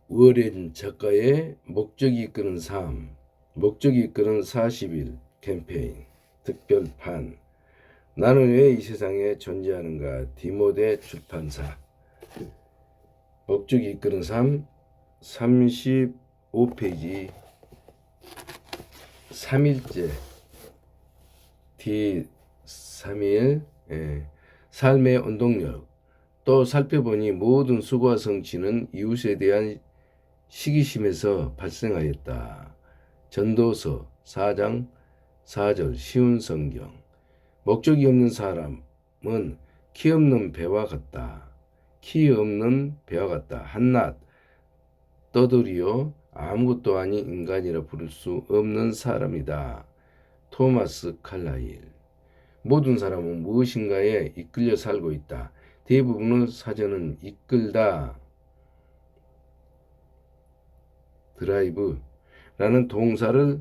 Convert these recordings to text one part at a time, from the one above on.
워렌 작가의 목적이 이끄는 삶, 목적이 이끄는 40일 캠페인 특별판. 나는 왜 이 세상에 존재하는가. 디모데 출판사. 목적이 이끄는 삶 35페이지 3일째 D3일 삶의 원동력. 또 살펴보니 모든 수고와 성취는 이웃에 대한 시기심에서 발생하였다. 전도서 4장 4절. 쉬운 성경. 목적이 없는 사람은 키 없는 배와 같다. 키 없는 배와 같다. 한낱 떠돌이요 아무것도 아닌 인간이라 부를 수 없는 사람이다. 토마스 칼라일. 모든 사람은 무엇인가에 이끌려 살고 있다. 대부분의 사전은 이끌다, 드라이브라는 동사를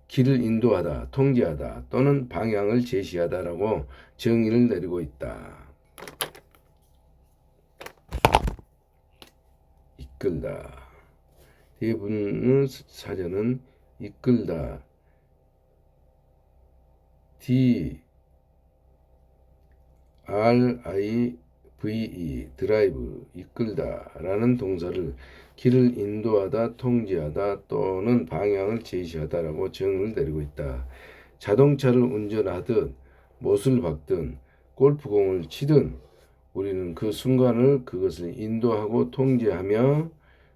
길을 인도하다, 통제하다 또는 방향을 제시하다라고 정의를 내리고 있다. 이끌다. 대부분의 사전은 이끌다, D-R-I-V-E, 드라이브, 이끌다라는 동사를 길을 인도하다, 통제하다 또는 방향을 제시하다라고 정의를 내리고 있다. 자동차를 운전하든 못을 박든 골프공을 치든 우리는 그 순간을 그것을 인도하고 통제하며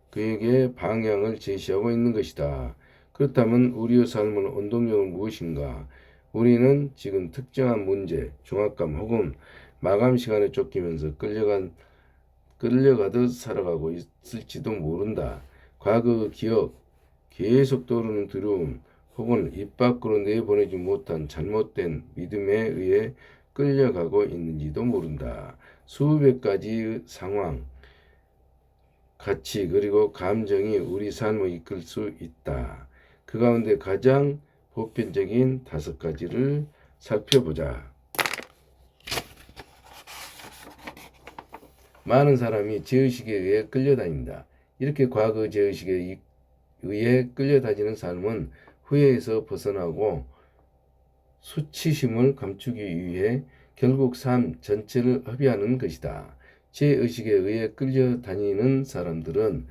그에게 방향을 제시하고 있는 것이다. 그렇다면 우리의 삶의 원동력은 무엇인가? 우리는 지금 특정한 문제, 중압감 혹은 마감 시간에 쫓기면서 끌려가듯 살아가고 있을지도 모른다. 과거 기억, 계속 떠오르는 두려움 혹은 입 밖으로 내보내지 못한 잘못된 믿음에 의해 끌려가고 있는지도 모른다. 수백 가지 상황, 가치 그리고 감정이 우리 삶을 이끌 수 있다. 그 가운데 가장 보편적인 5가지를 살펴보자. 많은 사람이 죄의식에 의해 끌려다닌다. 이렇게 과거 죄의식에 의해 끌려다니는 삶은 후회에서 벗어나고 수치심을 감추기 위해 결국 삶 전체를 허비하는 것이다. 죄의식에 의해 끌려다니는 사람들은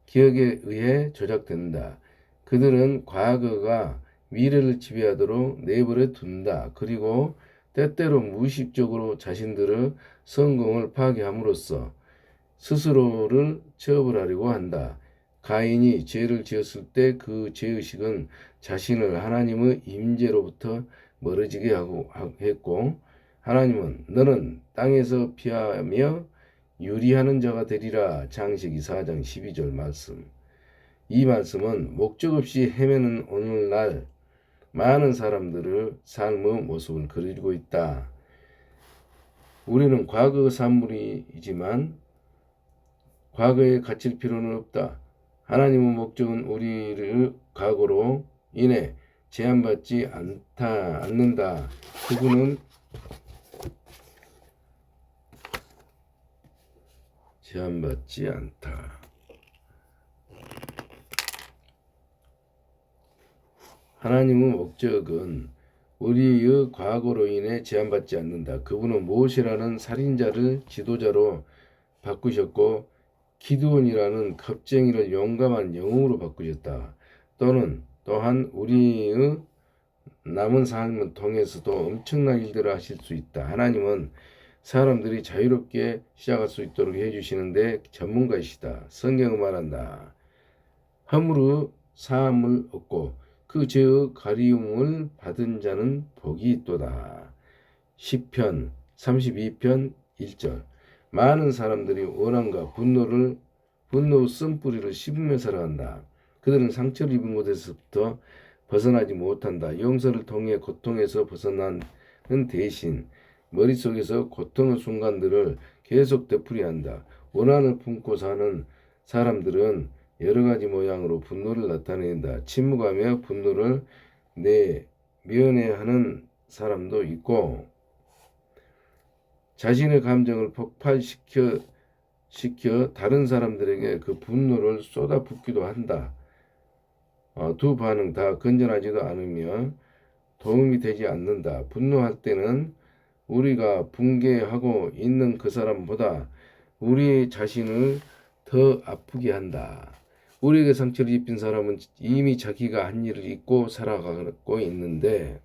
기억에 의해 조작된다. 그들은 과거가 미래를 지배하도록 내버려 둔다. 그리고 때때로 무의식적으로 자신들의 성공을 파괴함으로써 스스로를 처벌하려고 한다. 가인이 죄를 지었을 때 그 죄의식은 자신을 하나님의 임재로부터 멀어지게 했고, 하나님은 너는 땅에서 피하며 유리하는 자가 되리라. 창세기 4장 12절 말씀. 이 말씀은 목적 없이 헤매는 오늘날 많은 사람들의 삶의 모습을 그리고 있다. 우리는 과거 산물이지만 과거에 갇힐 필요는 없다. 하나님의 목적은 우리를 과거로 인해 제한받지 않는다. 그분은 제한받지 않다. 하나님의 목적은 우리의 과거로 인해 제한받지 않는다. 그분은 모세라는 살인자를 지도자로 바꾸셨고 기드온이라는 겁쟁이를 용감한 영웅으로 바꾸셨다. 또한 우리의 남은 삶을 통해서도 엄청난 일들을 하실 수 있다. 하나님은 사람들이 자유롭게 시작할 수 있도록 해주시는데 전문가이시다. 성경은 말한다. 허물의 사함을 얻고 그 죄의 가리움을 받은 자는 복이 있도다. 시편 32편 1절. 많은 사람들이 원한과 분노의 쓴뿌리를 씹으며 살아간다. 그들은 상처를 입은 곳에서부터 벗어나지 못한다. 용서를 통해 고통에서 벗어나는 대신 머릿속에서 고통의 순간들을 계속 되풀이한다. 원한을 품고 사는 사람들은 여러 가지 모양으로 분노를 나타낸다. 침묵하며 분노를 내면해하는 사람도 있고 자신의 감정을 폭발시켜 시켜 다른 사람들에게 그 분노를 쏟아붓기도 한다. 두 반응 다 건전하지도 않으며 도움이 되지 않는다. 분노할 때는 우리가 붕괴하고 있는 그 사람보다 우리 자신을 더 아프게 한다. 우리에게 상처를 입힌 사람은 이미 자기가 한 일을 잊고 살아가고 있는데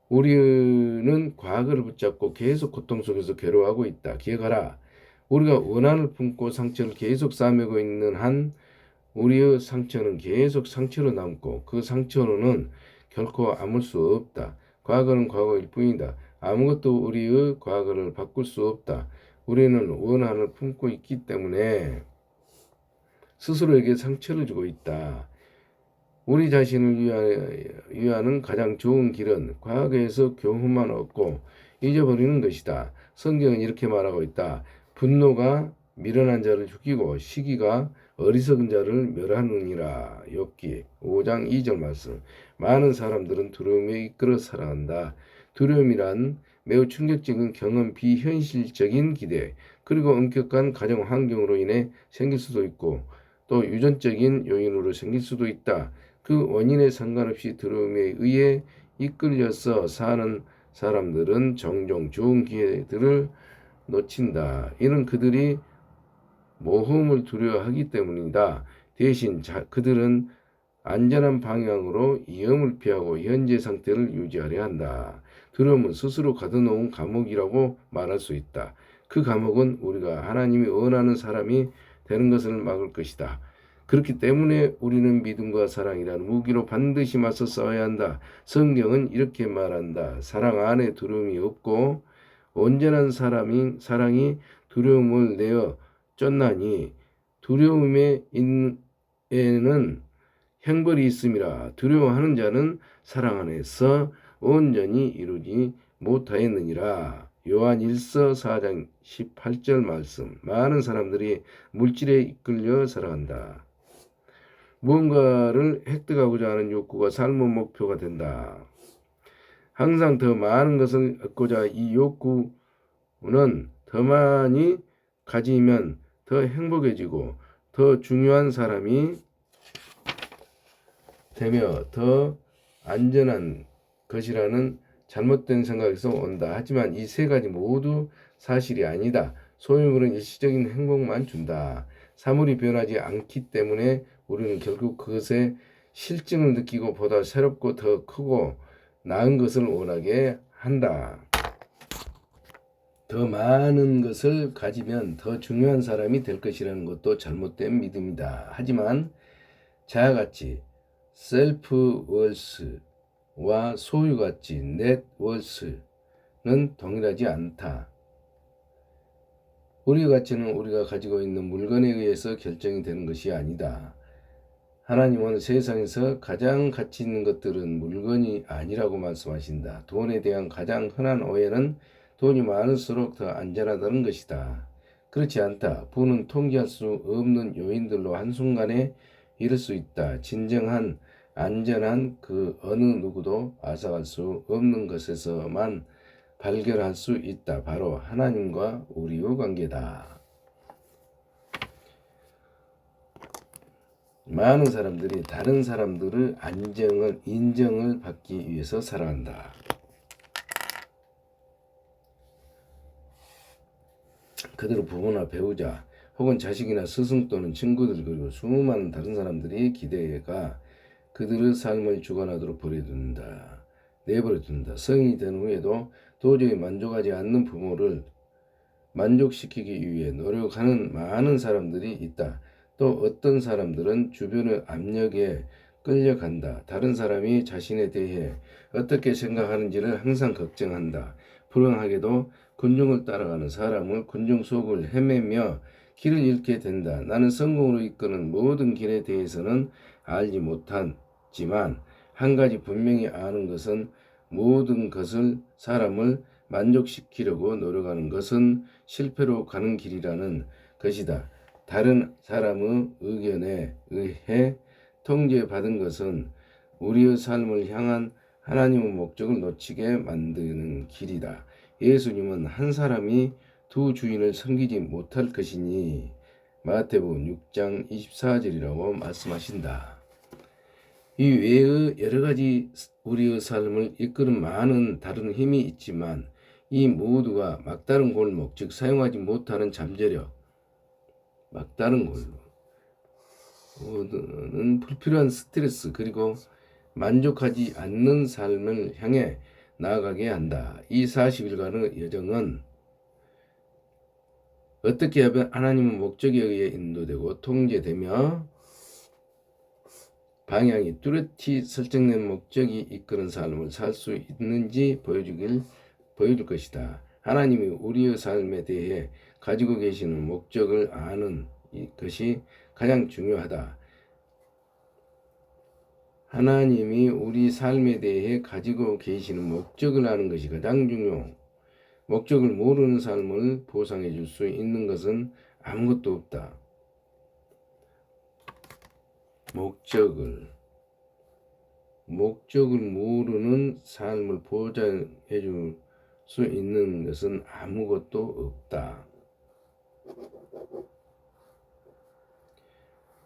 우리는 과거를 붙잡고 계속 고통 속에서 괴로워하고 있다. 기억하라. 우리가 원한을 품고 상처를 계속 싸매고 있는 한 우리의 상처는 계속 상처로 남고 그 상처로는 결코 아물 수 없다. 과거는 과거일 뿐이다. 아무것도 우리의 과거를 바꿀 수 없다. 우리는 원한을 품고 있기 때문에 스스로에게 상처를 주고 있다. 우리 자신을 위하는 가장 좋은 길은 과거에서 교훈만 얻고 잊어버리는 것이다. 성경은 이렇게 말하고 있다. 분노가 미련한 자를 죽이고 시기가 어리석은 자를 멸하느니라. 욥기 5장 2절 말씀. 많은 사람들은 두려움에 이끌어 살아간다. 두려움이란 매우 충격적인 경험, 비현실적인 기대, 그리고 엄격한 가정 환경으로 인해 생길 수도 있고 또 유전적인 요인으로 생길 수도 있다. 그 원인에 상관없이 두려움에 의해 이끌려서 사는 사람들은 종종 좋은 기회들을 놓친다. 이는 그들이 모험을 두려워하기 때문이다. 대신 그들은 안전한 방향으로 위험을 피하고 현재 상태를 유지하려 한다. 두려움은 스스로 가둬놓은 감옥이라고 말할 수 있다. 그 감옥은 우리가 하나님이 원하는 사람이 되는 것을 막을 것이다. 그렇기 때문에 우리는 믿음과 사랑이라는 무기로 반드시 맞서 싸워야 한다. 성경은 이렇게 말한다. 사랑 안에 두려움이 없고 온전한 사랑이 두려움을 내어 쫓나니 두려움에는 형벌이 있음이라. 두려워하는 자는 사랑 안에서 온전히 이루지 못하였느니라. 요한 1서 4장 18절 말씀. 많은 사람들이 물질에 이끌려 살아간다. 무언가를 획득하고자 하는 욕구가 삶의 목표가 된다. 항상 더 많은 것을 얻고자 이 욕구는 더 많이 가지면 더 행복해지고 더 중요한 사람이 되며 더 안전한 것이라는 잘못된 생각에서 온다. 하지만 이 세 가지 모두 사실이 아니다. 소유물은 일시적인 행복만 준다. 사물이 변하지 않기 때문에 우리는 결국 그것의 실증을 느끼고 보다 새롭고 더 크고 나은 것을 원하게 한다. 더 많은 것을 가지면 더 중요한 사람이 될 것이라는 것도 잘못된 믿음이다. 하지만 자아가치, 셀프 월스와 소유가치, 넷 월스는 동일하지 않다. 우리의 가치는 우리가 가지고 있는 물건에 의해서 결정이 되는 것이 아니다. 하나님은 세상에서 가장 가치 있는 것들은 물건이 아니라고 말씀하신다. 돈에 대한 가장 흔한 오해는 돈이 많을수록 더 안전하다는 것이다. 그렇지 않다. 부는 통제할 수 없는 요인들로 한순간에 이룰 수 있다. 진정한 안전한 그 어느 누구도 앗아갈 수 없는 것에서만 발견할 수 있다. 바로 하나님과 우리의 관계다. 많은 사람들이 다른 사람들의 인정을 받기 위해서 살아간다. 그들의 부모나 배우자 혹은 자식이나 스승 또는 친구들 그리고 수많은 다른 사람들이 기대가 그들의 삶을 주관하도록 내버려둔다. 성인이 된 후에도 도저히 만족하지 않는 부모를 만족시키기 위해 노력하는 많은 사람들이 있다. 또 어떤 사람들은 주변의 압력에 끌려간다. 다른 사람이 자신에 대해 어떻게 생각하는지를 항상 걱정한다. 불행하게도 군중을 따라가는 사람을 군중 속을 헤매며 길을 잃게 된다. 나는 성공으로 이끄는 모든 길에 대해서는 알지 못하지만 한 가지 분명히 아는 것은 모든 사람을 만족시키려고 노력하는 것은 실패로 가는 길이라는 것이다. 다른 사람의 의견에 의해 통제받은 것은 우리의 삶을 향한 하나님의 목적을 놓치게 만드는 길이다. 예수님은 한 사람이 두 주인을 섬기지 못할 것이니 마태복음 6장 24절이라고 말씀하신다. 이 외의 여러 가지 우리의 삶을 이끄는 많은 다른 힘이 있지만 이 모두가 막다른 골목, 즉 사용하지 못하는 잠재력, 막다른 골목은 불필요한 스트레스 그리고 만족하지 않는 삶을 향해 나아가게 한다. 이 40일간의 여정은 어떻게 하면 하나님의 목적에 의해 인도되고 통제되며 방향이 뚜렷이 설정된 목적이 이끄는 삶을 살 수 있는지 보여줄 것이다. 하나님이 우리의 삶에 대해 가지고 계시는 목적을 아는 것이 가장 중요하다. 하나님이 우리 삶에 대해 가지고 계시는 목적을 아는 것이 가장 중요. 목적을 모르는 삶을 보상해 줄 수 있는 것은 아무것도 없다. 목적을 모르는 삶을 보장해 줄 수 있는 것은 아무것도 없다.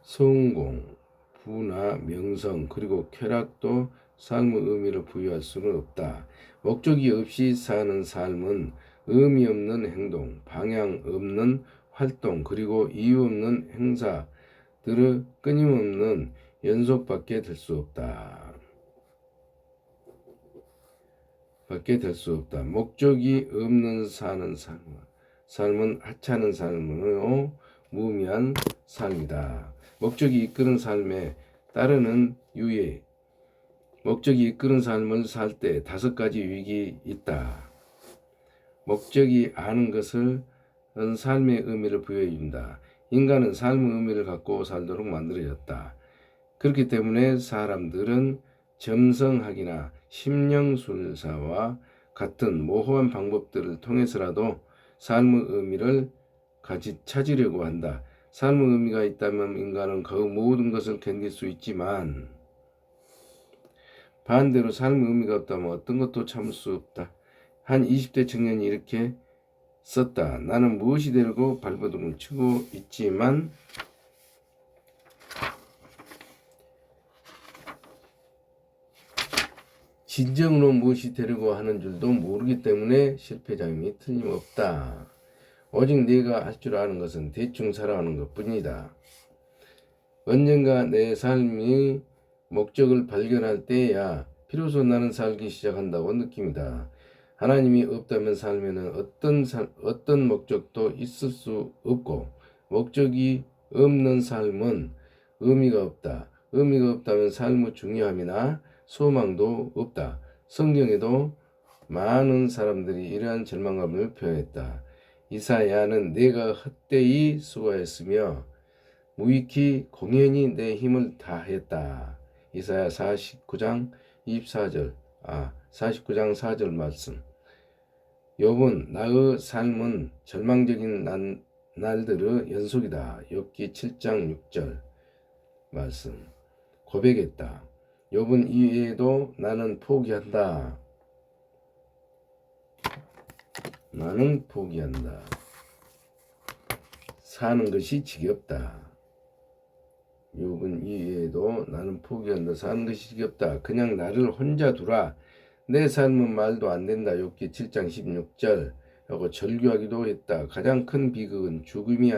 성공, 부나 명성 그리고 쾌락도 삶의 의미를 부여할 수는 없다. 목적이 없이 사는 삶은 의미 없는 행동, 방향 없는 활동 그리고 이유 없는 행사들의 끊임없는 연속밖에 될 수 없다. 목적이 없는 사는 삶은 하찮은 삶으로 무의미한 삶이다. 목적이 이끄는 삶에 따르는 유예. 목적이 이끄는 삶을 살 때 5가지 위기 있다. 목적이 아는 것을 삶의 의미를 부여해 준다. 인간은 삶의 의미를 갖고 살도록 만들어졌다. 그렇기 때문에 사람들은 점성학이나 심령술사와 같은 모호한 방법들을 통해서라도 삶의 의미를 찾으려고 한다. 삶의 의미가 있다면 인간은 그 모든 것을 견딜 수 있지만 반대로 삶의 의미가 없다면 어떤 것도 참을 수 없다. 한 20대 청년이 이렇게 썼다. 나는 무엇이 되려고 발버둥을 치고 있지만 진정으로 무엇이 되려고 하는 줄도 모르기 때문에 실패자임이 틀림없다. 오직 네가 할 줄 아는 것은 대충 살아가는 것뿐이다. 언젠가 내 삶이 목적을 발견할 때야 비로소 나는 살기 시작한다고 느낍니다. 하나님이 없다면 삶에는 어떤 목적도 있을 수 없고 목적이 없는 삶은 의미가 없다. 의미가 없다면 삶의 중요함이나 소망도 없다. 성경에도 많은 사람들이 이러한 절망감을 표현했다. 이사야는 내가 헛되이 수고했으며 무익히 공연히 내 힘을 다했다. 이사야 49장 4절 말씀. 욥은 나의 삶은 절망적인 날들의 연속이다. 욥기 7장 6절 말씀. 고백했다. 욥은 이외에도 나는 포기한다. 사는 것이 지겹다. 욥은 이외에도 나는 포기한다. 사는 것이 지겹다. 그냥 나를 혼자 두라. 내 삶은 말도 안 된다. 욥기 7장 16절 라고 절규하기도 했다. 가장 큰 비극은 죽음이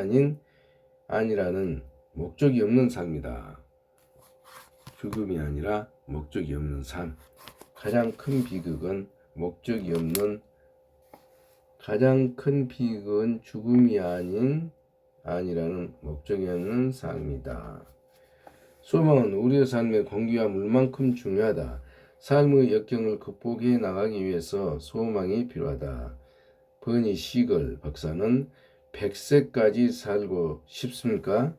아니라는 목적이 없는 삶이다. 죽음이 아니라 목적이 없는 삶. 가장 큰 비극은 죽음이 아니라는 목적이 없는 삶이다. 소망은 우리의 삶의 공기와 물만큼 중요하다. 삶의 역경을 극복해 나가기 위해서 소망이 필요하다. 버니 시걸 박사는 100세까지 살고 싶습니까?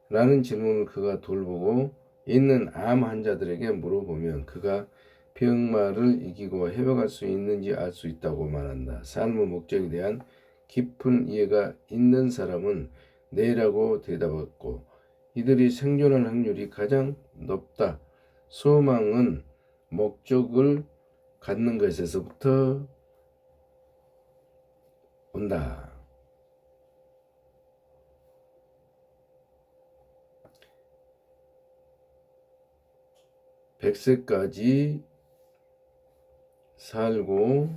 라는 질문을 그가 돌보고 있는 암 환자들에게 물어보면 그가 병마를 이기고 회복할 수 있는지 알 수 있다고 말한다. 삶의 목적에 대한 깊은 이해가 있는 사람은 네라고 대답했고 이들이 생존할 확률이 가장 높다. 소망은 목적을 갖는 것에서부터 온다. 100세까지 살고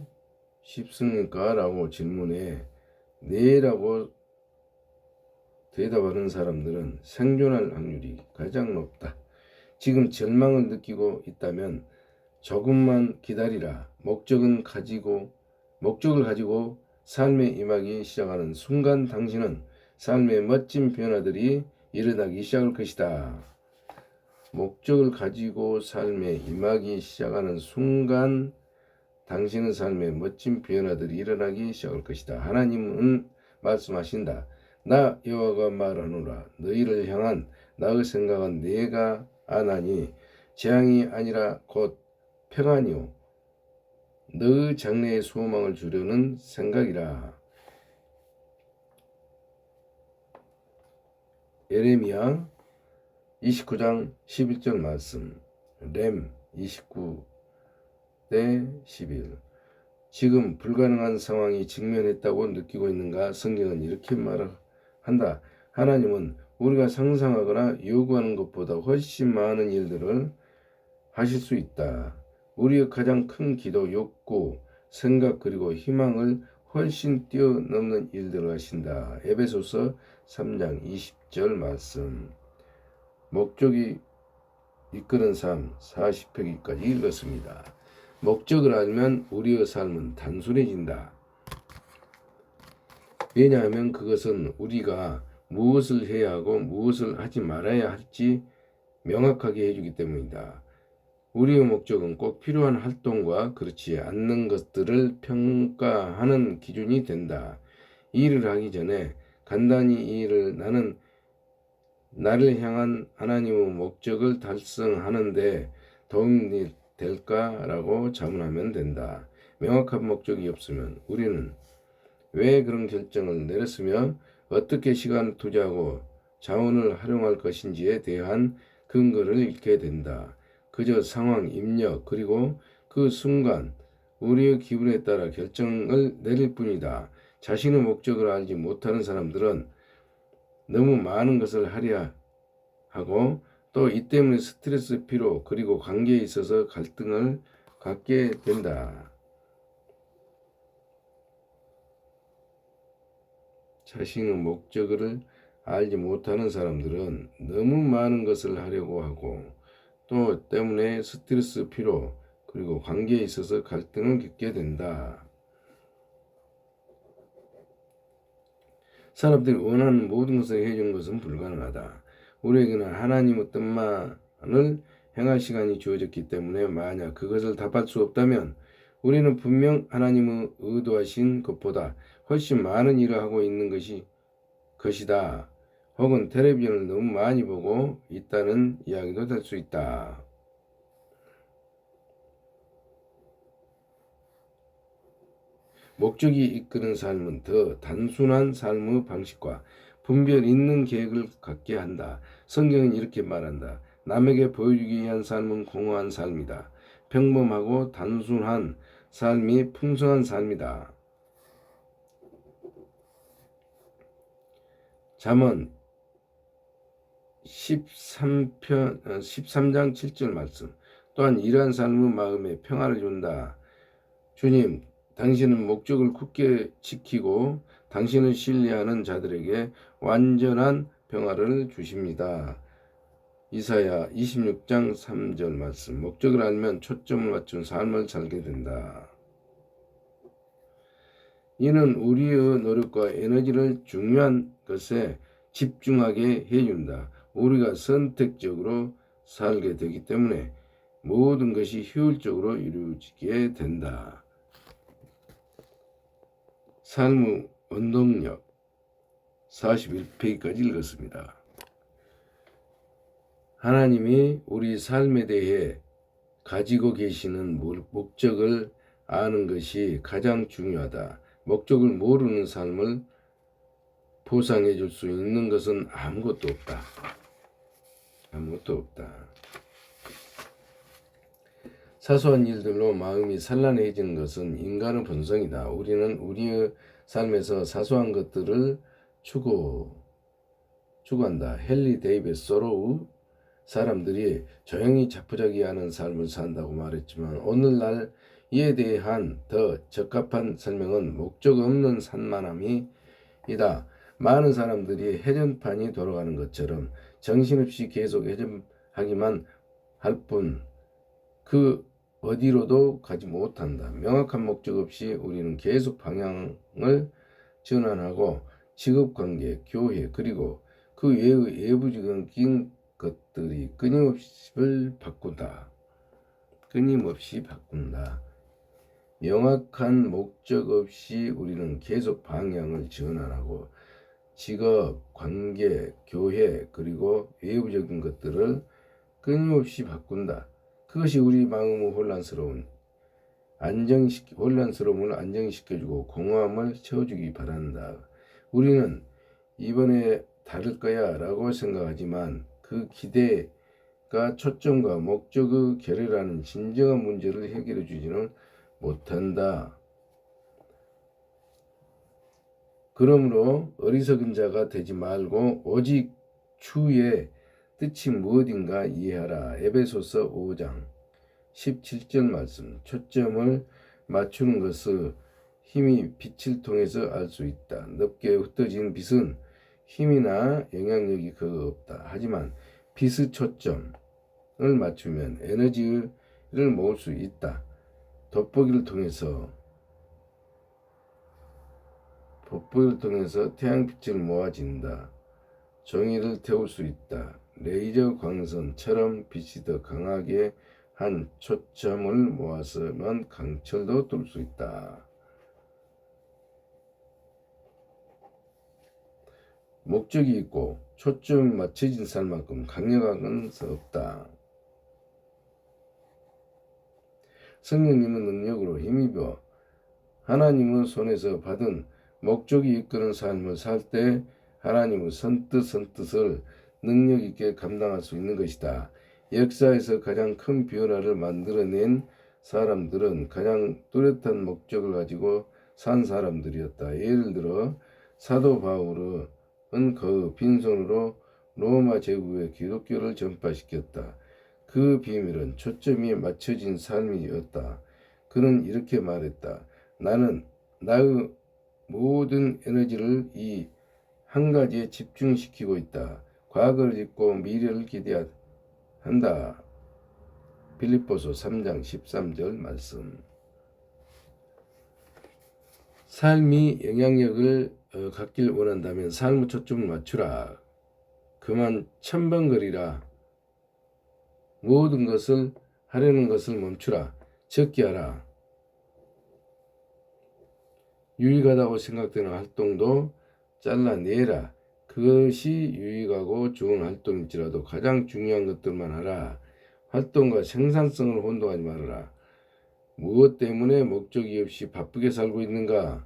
싶습니까? 라고 질문에 네라고 대답하는 사람들은 생존할 확률이 가장 높다. 지금 절망을 느끼고 있다면 조금만 기다리라. 목적을 가지고 삶에 임하기 시작하는 순간 당신은 삶의 멋진 변화들이 일어나기 시작할 것이다. 목적을 가지고 삶에 임하기 시작하는 순간 당신의 삶에 멋진 변화들이 일어나기 시작할 것이다. 하나님은 말씀하신다. 나 여호와가 말하노라. 너희를 향한 나의 생각은 내가 아나니 재앙이 아니라 곧 평안이요 너의 장래에 소망을 주려는 생각이라. 예레미야 29장 11절 말씀. 렘 29 대 11. 지금 불가능한 상황이 직면했다고 느끼고 있는가? 성경은 이렇게 말한다. 하나님은 우리가 상상하거나 요구하는 것보다 훨씬 많은 일들을 하실 수 있다. 우리의 가장 큰 기도, 욕구, 생각 그리고 희망을 훨씬 뛰어넘는 일들을 하신다. 에베소서 3장 20절 말씀. 목적이 이끄는 삶 40페이지까지 읽었습니다. 목적을 알면 우리의 삶은 단순해진다. 왜냐하면 그것은 우리가 무엇을 해야 하고 무엇을 하지 말아야 할지 명확하게 해주기 때문이다. 우리의 목적은 꼭 필요한 활동과 그렇지 않는 것들을 평가하는 기준이 된다. 이 일을 하기 전에 간단히 이 일을 나를 향한 하나님의 목적을 달성하는데 도움이 될까라고 자문하면 된다. 명확한 목적이 없으면 우리는 왜 그런 결정을 내렸으며 어떻게 시간을 투자하고 자원을 활용할 것인지에 대한 근거를 잃게 된다. 그저 상황, 입력, 그리고 그 순간 우리의 기분에 따라 결정을 내릴 뿐이다. 자신의 목적을 알지 못하는 사람들은 너무 많은 것을 하려 하고 또 이 때문에 스트레스, 피로, 그리고 관계에 있어서 갈등을 갖게 된다. 자신의 목적을 알지 못하는 사람들은 너무 많은 것을 하려고 하고 또 때문에 스트레스, 피로, 그리고 관계에 있어서 갈등을 겪게 된다. 사람들이 원하는 모든 것을 해주는 것은 불가능하다. 우리에게는 하나님의 뜻만을 행할 시간이 주어졌기 때문에 만약 그것을 답할 수 없다면 우리는 분명 하나님의 의도하신 것보다 훨씬 많은 일을 하고 있는 것이다. 혹은 텔레비전을 너무 많이 보고 있다는 이야기도 될 수 있다. 목적이 이끄는 삶은 더 단순한 삶의 방식과 분별 있는 계획을 갖게 한다. 성경은 이렇게 말한다. 남에게 보여주기 위한 삶은 공허한 삶이다. 평범하고 단순한 삶이 풍성한 삶이다. 잠언 13장 7절 말씀. 또한 이러한 삶은 마음에 평화를 준다. 주님, 당신은 목적을 굳게 지키고 당신을 신뢰하는 자들에게 완전한 평화를 주십니다. 이사야 26장 3절 말씀. 목적을 알면 초점을 맞춘 삶을 살게 된다. 이는 우리의 노력과 에너지를 중요한 것에 집중하게 해준다. 우리가 선택적으로 살게 되기 때문에 모든 것이 효율적으로 이루어지게 된다. 삶의 원동력 41페이지까지 읽었습니다. 하나님이 우리 삶에 대해 가지고 계시는 목적을 아는 것이 가장 중요하다. 목적을 모르는 삶을 보상해 줄 수 있는 것은 아무것도 없다. 아무것도 없다. 사소한 일들로 마음이 산란해지는 것은 인간의 본성이다. 우리는 우리의 삶에서 사소한 것들을 추구한다. 헨리 데이비드 소로우 사람들이 조용히 자포자기하는 삶을 산다고 말했지만 오늘날 이에 대한 더 적합한 설명은 목적 없는 산만함이다. 많은 사람들이 해전판이 돌아가는 것처럼 정신없이 계속 해전하기만 할 뿐 그 어디로도 가지 못한다. 명확한 목적 없이 우리는 계속 방향을 전환하고 직업관계, 교회 그리고 그 외의 외부적인 것들이 끊임없이 바꾼다. 명확한 목적 없이 우리는 계속 방향을 전환하고 직업, 관계, 교회 그리고 외부적인 것들을 끊임없이 바꾼다. 그것이 우리 마음의 혼란스러움을 안정시켜주고 공허함을 채워주기 바란다. 우리는 이번에 다를 거야 라고 생각하지만 그 기대가 초점과 목적의 결여라는 진정한 문제를 해결해 주지는 못한다. 그러므로 어리석은 자가 되지 말고 오직 주의 뜻이 무엇인가 이해하라. 에베소서 5장 17절 말씀. 초점을 맞추는 것을 힘이 빛을 통해서 알 수 있다. 넓게 흩어진 빛은 힘이나 영향력이 거의 없다. 하지만 빛의 초점을 맞추면 에너지를 모을 수 있다. 돋보기를 통해서 태양빛을 모아진다. 종이를 태울 수 있다. 레이저 광선처럼 빛이 더 강하게 한 초점을 모아서만 강철도 뚫을 수 있다. 목적이 있고 초점 맞춰진 삶만큼 강력한 건 없다. 성령님은 능력으로 힘입어 하나님의 손에서 받은 목적이 이끄는 삶을 살 때 하나님의 선뜻을 능력 있게 감당할 수 있는 것이다. 역사에서 가장 큰 변화를 만들어낸 사람들은 가장 뚜렷한 목적을 가지고 산 사람들이었다. 예를 들어 사도 바울은 그 빈손으로 로마 제국에 기독교를 전파시켰다. 그 비밀은 초점이 맞춰진 삶이었다. 그는 이렇게 말했다. 나는 나의 모든 에너지를 이 한 가지에 집중시키고 있다. 과거를 잊고 미래를 기대한다. 빌립보서 3장 13절 말씀. 삶이 영향력을 갖길 원한다면 삶의 초점을 맞추라. 그만 천번거리라. 모든 것을 하려는 것을 멈추라. 적게 하라. 유익하다고 생각되는 활동도 잘라내라. 그것이 유익하고 좋은 활동일지라도 가장 중요한 것들만 하라. 활동과 생산성을 혼동하지 말아라. 무엇 때문에 목적이 없이 바쁘게 살고 있는가?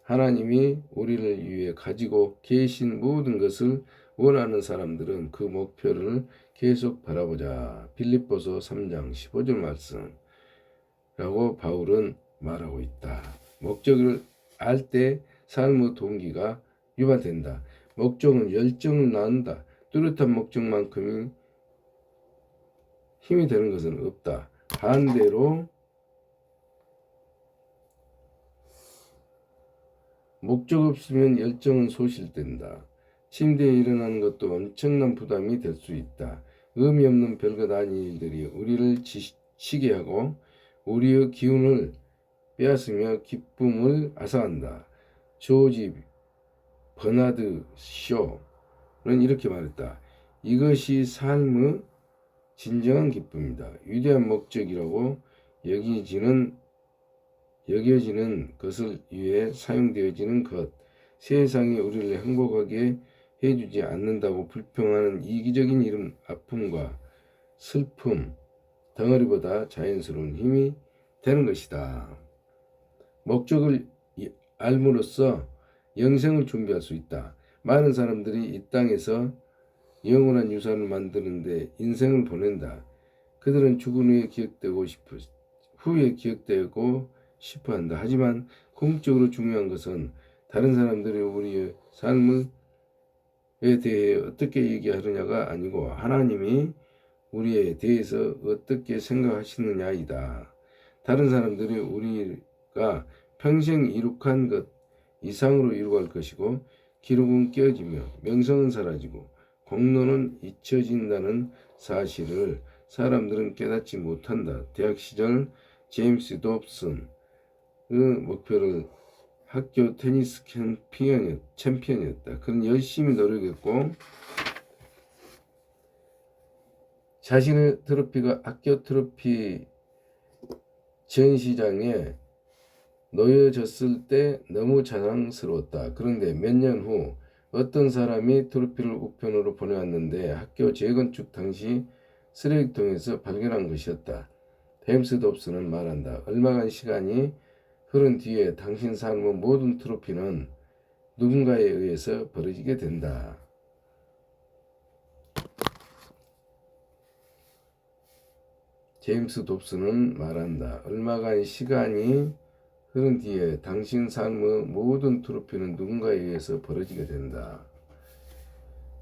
하나님이 우리를 위해 가지고 계신 모든 것을 원하는 사람들은 그 목표를 계속 바라보자. 빌립보서 3장 15절 말씀라고 바울은 말하고 있다. 목적을 알 때 삶의 동기가 유발된다. 목적은 열정을 낳는다. 뚜렷한 목적만큼이 힘이 되는 것은 없다. 반대로 목적 없으면 열정은 소실된다. 침대에 일어나는 것도 엄청난 부담이 될 수 있다. 의미 없는 별것 아닌 일들이 우리를 지치게 하고 우리의 기운을 빼앗으며 기쁨을 앗아간다. 조지 버나드 쇼는 이렇게 말했다. 이것이 삶의 진정한 기쁨이다. 위대한 목적이라고 여겨지는 것을 위해 사용되어지는 것. 세상이 우리를 행복하게 해주지 않는다고 불평하는 이기적인 이름 아픔과 슬픔 덩어리보다 자연스러운 힘이 되는 것이다. 목적을 알므로써 영생을 준비할 수 있다. 많은 사람들이 이 땅에서 영원한 유산을 만드는데 인생을 보낸다. 그들은 죽은 후에 기억되고 싶어한다. 하지만 궁극적으로 중요한 것은 다른 사람들이 우리의 삶을 대해 어떻게 얘기하느냐가 아니고 하나님이 우리에 대해서 어떻게 생각하시느냐이다. 다른 사람들이 우리가 평생 이룩한 것 이상으로 이루어갈 것이고 기록은 깨어지며 명성은 사라지고 공로는 잊혀진다는 사실을 사람들은 깨닫지 못한다. 대학 시절 제임스 dobson의 목표를 학교 테니스 챔피언이었다. 그는 열심히 노력했고 자신의 트로피가 학교 트로피 전시장에 놓여졌을 때 너무 자랑스러웠다. 그런데 몇 년 후 어떤 사람이 트로피를 우편으로 보내왔는데 학교 재건축 당시 쓰레기통에서 발견한 것이었다. 제임스 dobson은 말한다. 얼마간 시간이 흐른 뒤에 당신 삶의 모든 트로피는 누군가에 의해서 버려지게 된다. 제임스 dobson은 말한다. 얼마간 시간이 흐른 뒤에 당신 삶의 모든 트로피는 누군가에 의해서 버려지게 된다.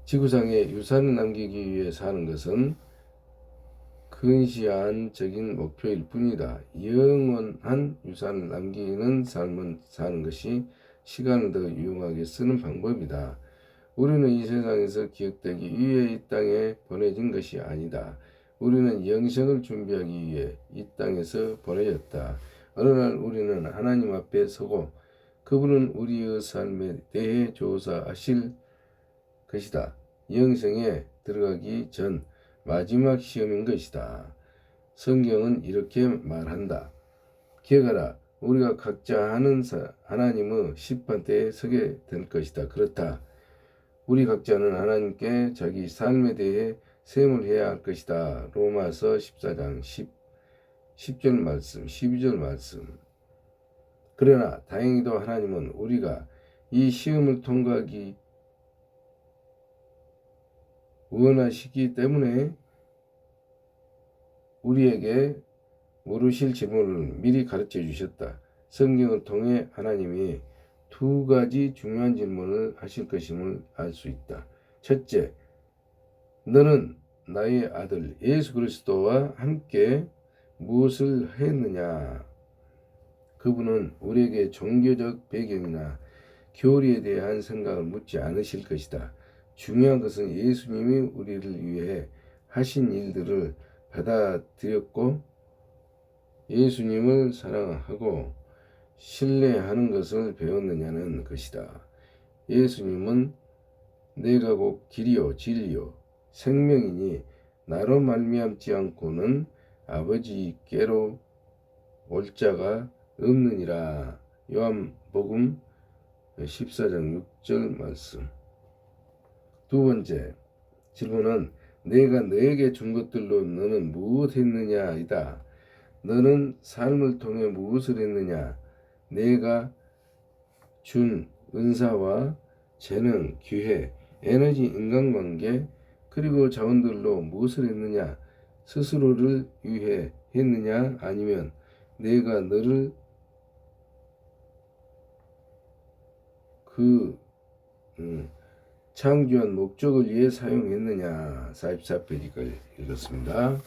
지구상에 유산을 남기기 위해 사는 것은 근시안적인 목표일 뿐이다. 영원한 유산을 남기는 삶을 사는 것이 시간을 더 유용하게 쓰는 방법이다. 우리는 이 세상에서 기억되기 위해 이 땅에 보내진 것이 아니다. 우리는 영생을 준비하기 위해 이 땅에서 보내졌다. 어느 날 우리는 하나님 앞에 서고 그분은 우리의 삶에 대해 조사하실 것이다. 영생에 들어가기 전 마지막 시험인 것이다. 성경은 이렇게 말한다. 기억하라. 우리가 각자 하나님의 심판대에 서게 될 것이다. 그렇다. 우리 각자는 하나님께 자기 삶에 대해 셈을 해야 할 것이다. 로마서 14장 10절 말씀, 12절 말씀. 그러나 다행히도 하나님은 우리가 이 시험을 통과하기 원하시기 때문에 우리에게 물으실 질문을 미리 가르쳐 주셨다. 성경을 통해 하나님이 두 가지 중요한 질문을 하실 것임을 알 수 있다. 첫째, 너는 나의 아들 예수 그리스도와 함께 무엇을 했느냐? 그분은 우리에게 종교적 배경이나 교리에 대한 생각을 묻지 않으실 것이다. 중요한 것은 예수님이 우리를 위해 하신 일들을 받아들였고 예수님을 사랑하고 신뢰하는 것을 배웠느냐는 것이다. 예수님은 내가 곧 길이요 진리요 생명이니 나로 말미암지 않고는 아버지께로 올 자가 없느니라. 요한복음 14장 6절 말씀. 두 번째 질문은 내가 너에게 준 것들로 너는 무엇 했느냐이다. 너는 삶을 통해 무엇을 했느냐? 내가 준 은사와 재능, 기회, 에너지, 인간관계 그리고 자원들로 무엇을 했느냐? 스스로를 위해 했느냐? 아니면 내가 너를 그 창조한 목적을 위해 사용했느냐? 44페이지까지 읽었습니다.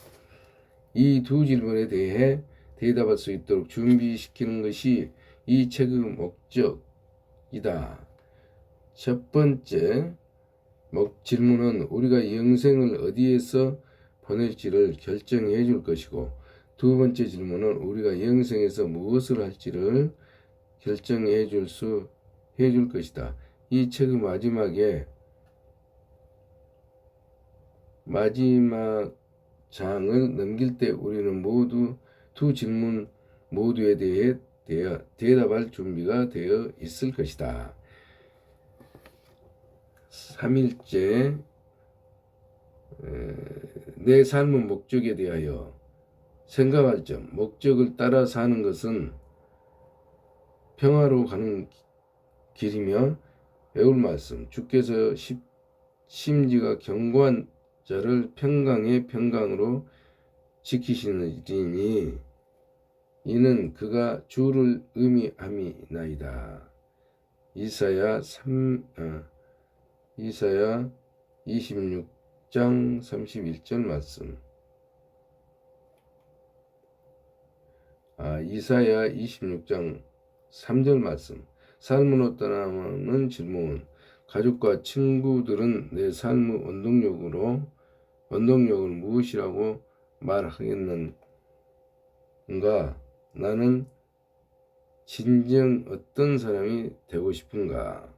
이 두 질문에 대해 대답할 수 있도록 준비시키는 것이 이 책의 목적이다. 첫 번째 질문은 우리가 영생을 어디에서 보낼지를 결정해 줄 것이고 두 번째 질문은 우리가 영생에서 무엇을 할지를 결정해 줄 것이다. 이 책의 마지막 장을 넘길 때 우리는 모두 두 질문 모두에 대해 대답할 준비가 되어 있을 것이다. 3일째 내 삶의 목적에 대하여 생각할 점. 목적을 따라 사는 것은 평화로 가는 길이며 배울 말씀. 주께서 심지가 견고한 자를 평강의 평강으로 지키시느니 이는 그가 주를 의미함이나이다. 이사야 이사야 26장 31절 말씀. 이사야 26장 3절 말씀. 삶으로 떠나는 질문. 가족과 친구들은 내 삶의 원동력을 무엇이라고 말하겠는가? 나는 진정 어떤 사람이 되고 싶은가?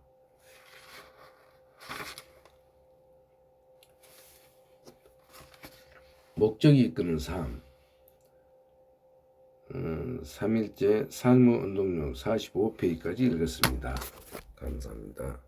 목적이 이끄는 삶. 3일째 삶의 원동력 45페이지까지 읽었습니다. 감사합니다.